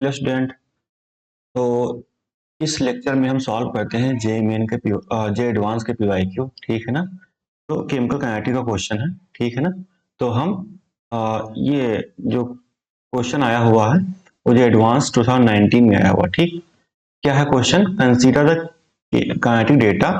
Hello student. तो इस lecture में हम सॉल्व करते हैं जे मेन के जे एडवांस के पीवाईक्यू, ठीक है ना। तो केमिकल काइनेटिक का क्वेश्चन है, ठीक है ना। तो हम ये जो क्वेश्चन आया हुआ है वो जो एडवांस 2019 में आया हुआ, ठीक। क्या है question? Consider the kinetic data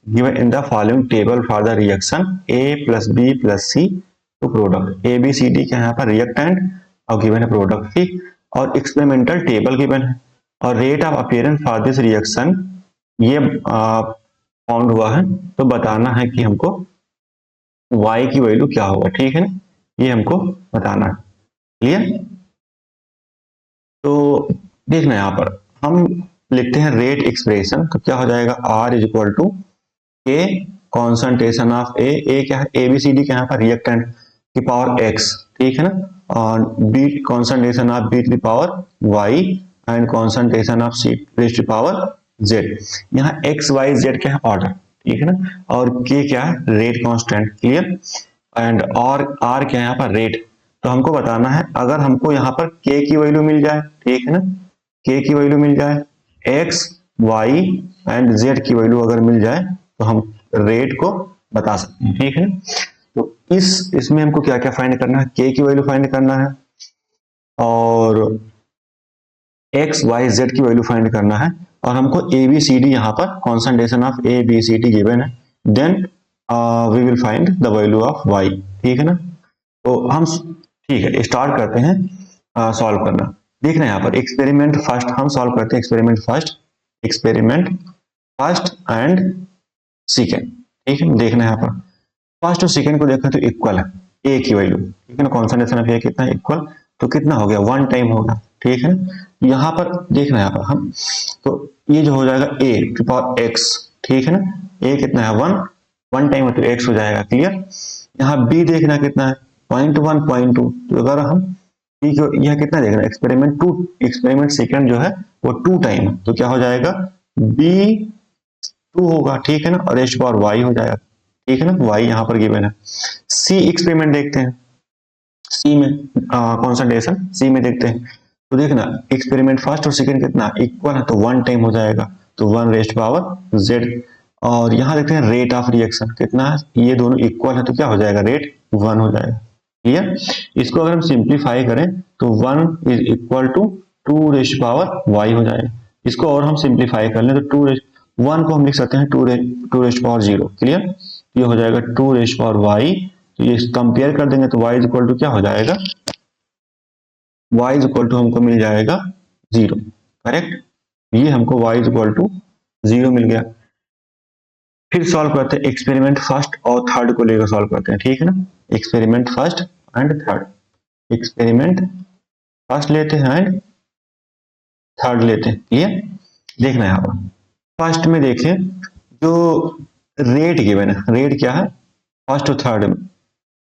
given in the following table for the reaction A plus B plus C to product A B C D के यहाँ पर रिएक्टेंट और गिवन है प्रोडक्ट, ठीक। और एक्सपेरिमेंटल टेबल गिवन है और rate of appearance for this reaction ये फाउंड हुआ है। तो बताना है कि हमको y की वैल्यू क्या होगा, ठीक है ना। ये हमको बताना है, क्लियर। तो देखना यहाँ पर हम लिखते हैं रेट एक्सप्रेशन, तो क्या हो जाएगा r इज इक्वल टू के कॉन्सेंट्रेशन ऑफ ए क्या है, ए बी सी डी के यहाँ पर रिएक्टेंट की पावर x, ठीक है ना। और B concentration of B to power y and concentration of C to power z। यहाँ x y z क्या है, ऑर्डर, ठीक है ना। और k क्या है, रेट कांस्टेंट, क्लियर। एंड और r क्या है यहाँ पर, रेट। तो हमको बताना है अगर हमको यहाँ पर k की वैल्यू मिल जाए, ठीक है ना, k की वैल्यू मिल जाए, x y एंड z की वैल्यू अगर मिल जाए तो हम रेट को बता सकते हैं, ठीक है। तो इसमें हमको क्या क्या फाइंड करना है, k की वैल्यू फाइंड करना है और x y z की वैल्यू फाइंड करना है और हमको ए बी सी डी यहाँ पर concentration of A B C D given है। Then we will find the value of y, ठीक है ना। तो हम ठीक है स्टार्ट करते हैं सॉल्व करना। देखना यहाँ पर एक्सपेरिमेंट फर्स्ट हम सॉल्व करते हैं, एक्सपेरिमेंट फर्स्ट एंड सेकेंड, ठीक है। देखना है यहाँ पर फर्स्ट और सेकेंड को देखा तो इक्वल है, ए की वैल्यू, ठीक है ना। कॉन्सेंट्रेशन ऑफ ए कितना है, इक्वल। तो कितना हो गया, वन टाइम होगा, ठीक है। यहाँ पर देखना है यहाँ पर हम, तो ये जो हो जाएगा ए टू पावर एक्स, ठीक है ना। ए कितना है, वन, वन टाइम तो एक्स हो जाएगा, क्लियर। यहाँ बी देखना कितना है, 0.1 0.2। तो अगर हम बी को यह कितना देखना, एक्सपेरिमेंट सेकेंड जो है वो 2 टाइम, तो क्या हो जाएगा, बी 2 होगा, ठीक है ना। और एच पावर वाई हो जाएगा, ठीक है ना। वाई यहाँ पर गिवन है। सी एक्सपेरिमेंट देखते हैं, सी में कॉन्सेंट्रेशन सी में देखते हैं। तो देखना एक्सपेरिमेंट फर्स्ट और सेकंड कितना इक्वल है, तो वन टाइम हो जाएगा, तो वन रेस्ट पावर जेड। और यहाँ देखते हैं रेट ऑफ रिएक्शन कितना है, ये दोनों इक्वल है तो क्या हो जाएगा, रेट वन हो जाएगा, क्लियर। इसको अगर हम सिंप्लीफाई करें तो one is equal to two raised power Y हो जाएगा। इसको और हम सिंप्लीफाई कर लें तो टू रेस्ट वन को हम लिख सकते हैं two raised power zero, clear. ये हो जाएगा टू रेस्ट पावर वाई। तो ये कंपेयर कर देंगे तो y इज इक्वल टू क्या हो जाएगा, y इज इक्वल टू हमको मिल जाएगा जीरो, करेक्ट। ये हमको y is equal to zero मिल गया। फिर सॉल्व करते हैं एक्सपेरिमेंट फर्स्ट और थर्ड को लेकर सॉल्व करते हैं, ठीक है ना। Experiment first and third, experiment first लेते हैं एंड थर्ड लेते हैं, क्लियर। देखना है यहाँ पर फर्स्ट में देखें जो रेट गिवन है, रेट क्या है फर्स्ट और थर्ड में।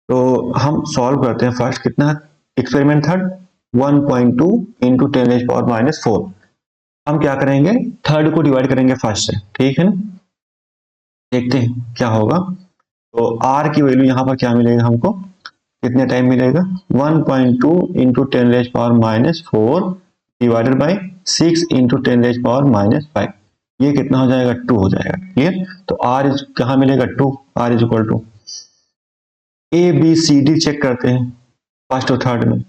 तो हम सॉल्व करते हैं फर्स्ट कितना है, एक्सपेरिमेंट थर्ड 1.2 इंटू 10⁻⁻⁴। हम क्या करेंगे, थर्ड को डिवाइड करेंगे फर्स्ट से, ठीक है ना। देखते हैं क्या होगा। तो r की वैल्यू यहाँ पर क्या मिलेगा हमको, कितने टाइम मिलेगा, 1.2 इंटू 10⁻⁻⁴ डिवाइडेड बाई 6 इंटू 10⁻⁻⁵। ये कितना हो जाएगा, 2 हो जाएगा, क्लियर। तो r इज कहाँ मिलेगा, 2, r is equal to A B C D check करते हैं फर्स्ट और थर्ड में,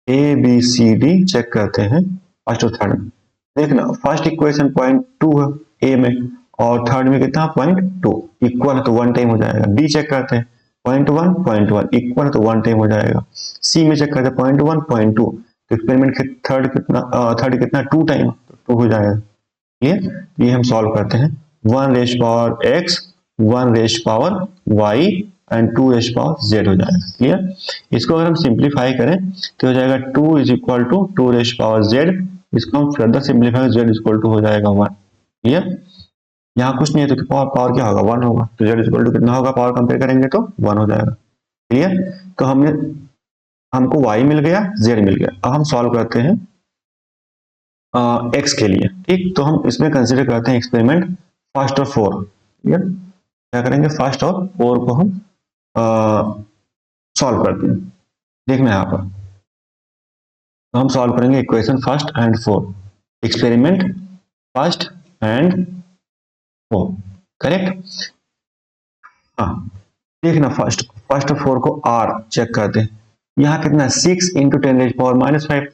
A B C D check करते हैं फर्स्ट और थर्ड में। देखना फर्स्ट इक्वेशन 0.2 है ए में और थर्ड में कितना 0.2, इक्वल है तो वन टाइम हो जाएगा। बी चेक करते हैं 0.1 इक्वल है तो वन टाइम हो जाएगा। सी में चेक करते हैं 0.1 0.2, तो एक्सपेरिमेंट के थर्ड कितना 2 टाइम, तो 2 हो जाएगा, क्लियर। ये हम सॉल्व करते हैं 1 रेश पावर एक्स 1 रेश पावर वाई एंड 2 रेश पावर जेड हो जाएगा, क्लियर। इसको अगर हम सिंप्लीफाई करें तो हो जाएगा 2 इज इक्वल टू 2 रेश पावर जेड। इसको हम further simplify Z is equal to हो जाएगा 1, क्लियर। यहाँ कुछ नहीं है तो पावर क्या होगा, 1 होगा, तो जेड इज इक्वल टू कितना होगा, पावर कंपेयर करेंगे तो 1 हो जाएगा, क्लियर। तो हमको y मिल गया, z मिल गया। अब हम सॉल्व करते हैं x के लिए, ठीक। तो हम इसमें कंसीडर करते हैं एक्सपेरिमेंट फर्स्ट और 4, क्लियर। क्या करेंगे, फर्स्ट और 4 को हम सॉल्व करते हैं। देखना यहाँ पर तो हम सॉल्व करेंगे equation first and fourth, experiment first and fourth, correct. हाँ, देखना फर्स्ट फर्स्ट फोर को आर चेक करते हैं। यहाँ कितना है 6 इंटू 10⁻⁻5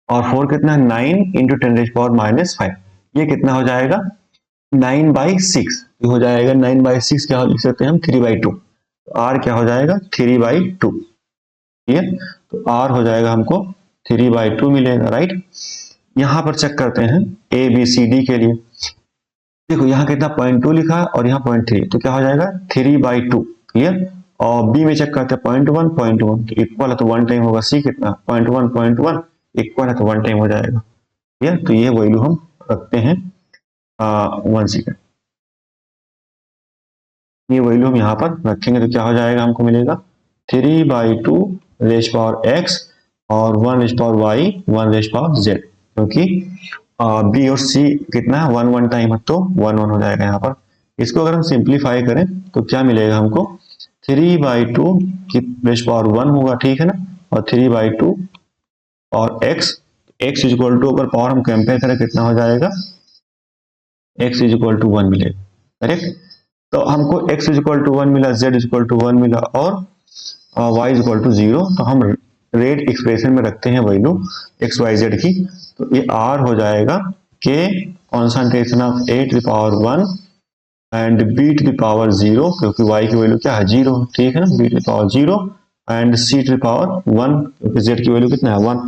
और 4 कितना है 9 इंटू 10⁻⁻5। ये कितना हो जाएगा 9/6 हो जाएगा। 9/6 क्या लिख सकते हैं हम 3/2। आर क्या हो जाएगा 3/2। ठीक है, तो आर हो जाएगा हमको 3/2 मिलेगा, राइट। यहाँ पर चेक करते हैं ए बी सी डी के लिए। देखो यहाँ कितना 0.2 लिखा है और यहाँ 0.3, तो क्या हो जाएगा 3/2, क्लियर। और बी में चेक करते हैं 0.1 0.1 तो इक्वल है, तो 1 टाइम होगा। सी कितना 0.1 0.1 इक्वल है, तो 1 टाइम हो जाएगा, क्लियर। तो ये वैल्यू हम रखते हैं 1 सेकेंड। ये वैल्यू हम यहाँ पर रखेंगे तो क्या हो जाएगा, हमको मिलेगा 3/2 रेज पावर एक्स और 1 raise power Y 1 raise power Z, क्योंकि बी और सी कितना है 1 टाइम है, तो 1 हो जाएगा यहाँ पर। इसको अगर हम सिंप्लीफाई करें तो क्या मिलेगा हमको 3/2 की रेज पावर 1 होगा, ठीक है ना, और 3/2 और x इक्वल टू, अगर पावर हम कंपेयर करें कितना हो जाएगा x इक्वल टू 1 मिलेगा, करेक्ट। तो हमको x इक्वल टू 1 मिला, z इक्वल टू 1 मिला और y इक्वल टू 0। तो हम रेट एक्सप्रेशन में रखते हैं वैल्यू एक्स वाई जेड की। तो ये r हो जाएगा k concentration of a to the power 1 and b to the power 0, क्योंकि y की वैल्यू क्या है 0, ठीक है ना, b to the power 0 and c to the power 1, क्योंकि z की वैल्यू कितना है 1।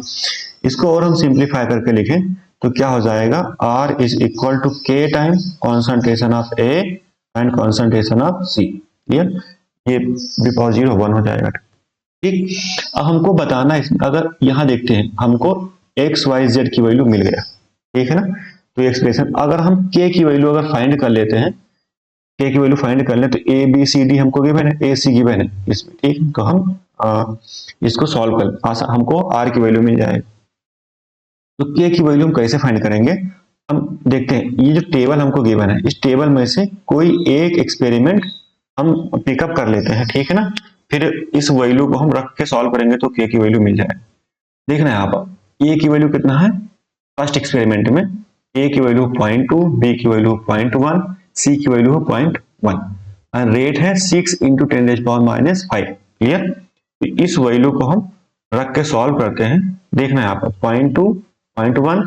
इसको और हम सिंप्लीफाई करके लिखें तो क्या हो जाएगा r is equal to k time concentration of a and concentration of c, clear. ये b पावर 0 1 हो जाएगा, ठीक। अब हमको बताना है, अगर यहाँ देखते हैं हमको एक्स वाई जेड की वैल्यू मिल गया, ठीक है ना। तो एक्सप्रेशन अगर हम k की वैल्यू अगर फाइंड कर लेते हैं, k की वैल्यू फाइंड कर लें तो ए बी सी डी हमको गिवन है, ए सी गिवन है इसमें, ठीक। तो हम इसको सॉल्व कर आसान, हमको r की वैल्यू मिल जाएगी। तो k की वैल्यू हम कैसे फाइंड करेंगे, हम देखते हैं ये जो टेबल हमको गिवन है, इस टेबल में से कोई एक एक्सपेरिमेंट हम पिकअप कर लेते हैं, ठीक है ना। फिर इस वैल्यू को हम रख के सॉल्व करेंगे तो k की वैल्यू मिल जाएगी। देखना है यहाँ पर a की वैल्यू कितना है फर्स्ट एक्सपेरिमेंट में, a की वैल्यू 0.2, b की वैल्यू 0.1, c की वैल्यू 0.1 एंड रेट है 6 इंटू 10⁻⁵, क्लियर। तो इस वैल्यू को हम रख के सॉल्व करते हैं। देखना है यहाँ पर 0.2 0.1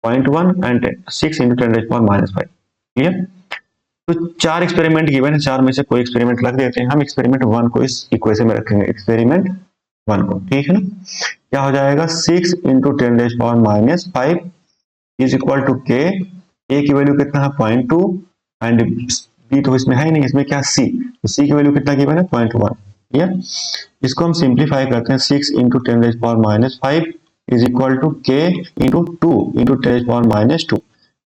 0.1 एंड 6 इंटू 10⁻⁵, क्लियर। तो 4 एक्सपेरिमेंट गिवन है, 4 में से कोई एक्सपेरिमेंट रख देते हैं। हम एक्सपेरिमेंट 1 को इस इक्वेशन में रखेंगे, एक्सपेरिमेंट 1 को, ठीक है ना। क्या हो जाएगा 6 into 10⁻⁵ is equal to k। a की वैल्यू कितना है 0.2 एंड b तो इसमें है ही नहीं, इसमें क्या c, तो c की वैल्यू कितना गिवन है 0.1, क्लियर। इसको हम सिंप्लीफाई करते हैं 6 into 10⁻⁵ is equal to k into 2 into 10⁻²।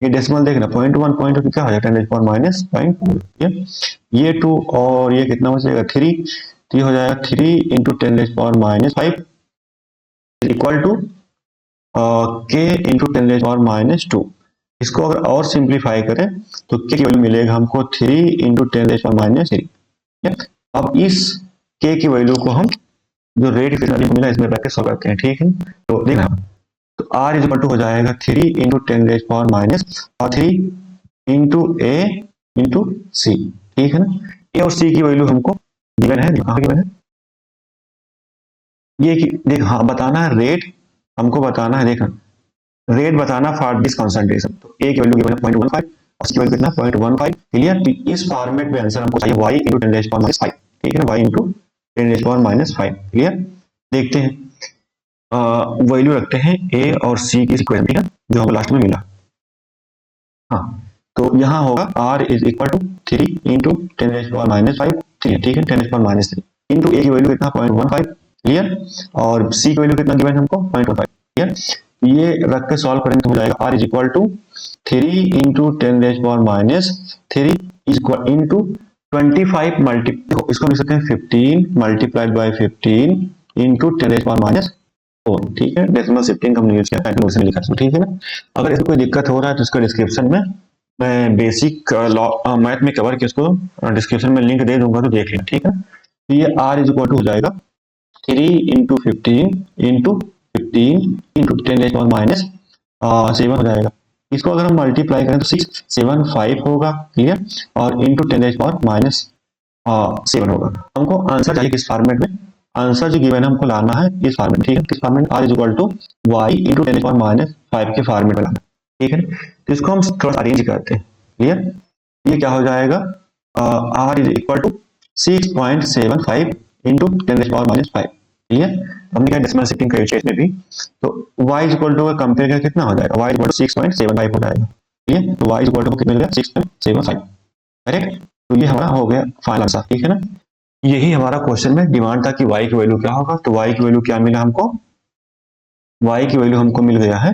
ये डेसिमल देखना 0.1 0.2 क्या हो जाएगा 10⁻⁴, ये 2 और ये कितना हो जाएगा 3, तो ये हो जाएगा 3 into 10⁻⁵ equal to k into 10⁻²। इसको अगर और सिंप्लीफाई करें तो k की वैल्यू मिलेगा हमको 3 इंटू 10⁻3। अब इस k की वैल्यू को हम जो रेट मिला इसमें रख के सॉल्व करते हैं, ठीक है। तो देखना तो r इज इक्वल टू हो जाएगा 3 इंटू 10⁻³ और 3 इंटू a इंटू c, ठीक है ना। a और c की वैल्यू हमको गिवन है, कहाँ गिवन है ये कि देख, हाँ बताना है रेट, हमको बताना है, देखना रेट बताना फॉर दिस कॉन्सेंट्रेशन। तो a की वैल्यू गिवन है 0.15 और c की वैल्यू कितना 0.15, क्लियर। तो इस फॉर्मेट में आंसर हमको चाहिए y इंटू 10⁻⁵, ठीक है ना, y इंटू 10⁻⁵, क्लियर। देखते हैं वैल्यू रखते हैं a और c की इक्वेशन, ठीक है, जो हमको लास्ट में मिला। हाँ, तो यहाँ होगा r is equal to 3 into 10⁻⁵, ठीक है 10⁻³ इंटू a की वैल्यू कितना 0.15, क्लियर, और c की वैल्यू कितना गिवन है हमको 0.15, क्लियर। ये रख के सॉल्व करेंगे तो हो जाएगा r is equal to 3 into 10⁻³ equal into 25 multiply, इसको लिख सकते हैं 15 मल्टीप्लाइड बाई 15 इंटू 10⁻⁴, ठीक है। डेसिमल शिफ्टिंग का हमने यूज किया है, उसे लिखा, ठीक है ना। अगर इसमें कोई दिक्कत हो रहा है तो इसका डिस्क्रिप्शन में मैं बेसिक मैथ में कवर किया, उसको डिस्क्रिप्शन में लिंक दे दूंगा, तो देख लें, ठीक है। तो ये r इज इक्वल टू हो जाएगा 3 इंटू 15 इंटू 15, 15 इंटू 10⁻⁻7 हो जाएगा। इसको अगर हम मल्टीप्लाई करें तो 675 होगा, क्लियर, और इंटू 10⁻⁻7 होगा। हमको आंसर चाहिए किस फॉर्मेट में, आंसर जो गिवन है हमको लाना है इस फॉर्मेट, ठीक है, किस format, r is equal to y into 10⁻⁻5 के फॉर्मेट में लाना, ठीक है। तो इसको हम थोड़ा अरेंज करते हैं, क्लियर। ये क्या हो जाएगा, r is equal to 6.75 into 10⁻⁻5, clear. हमने क्या डेसिमल शिफ्टिंग करी है इसमें भी, तो y इज इक्वल टू का कंपेयर करके कितना हो जाएगा, y इज इक्वल टू 6.75 हो जाएगा, क्लियर। तो y इज इक्वल टू कितना मिल गया, 6.75, करेक्ट। तो ये हमारा हो गया फाइनल आंसर, ठीक है ना। यही हमारा क्वेश्चन में डिमांड था कि y की वैल्यू क्या होगा, तो y की वैल्यू क्या मिला हमको, y की वैल्यू हमको मिल गया है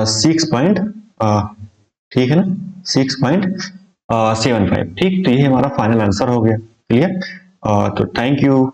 6. ठीक है ना, 6.75, ठीक। तो ये हमारा फाइनल आंसर हो गया, क्लियर। तो थैंक यू।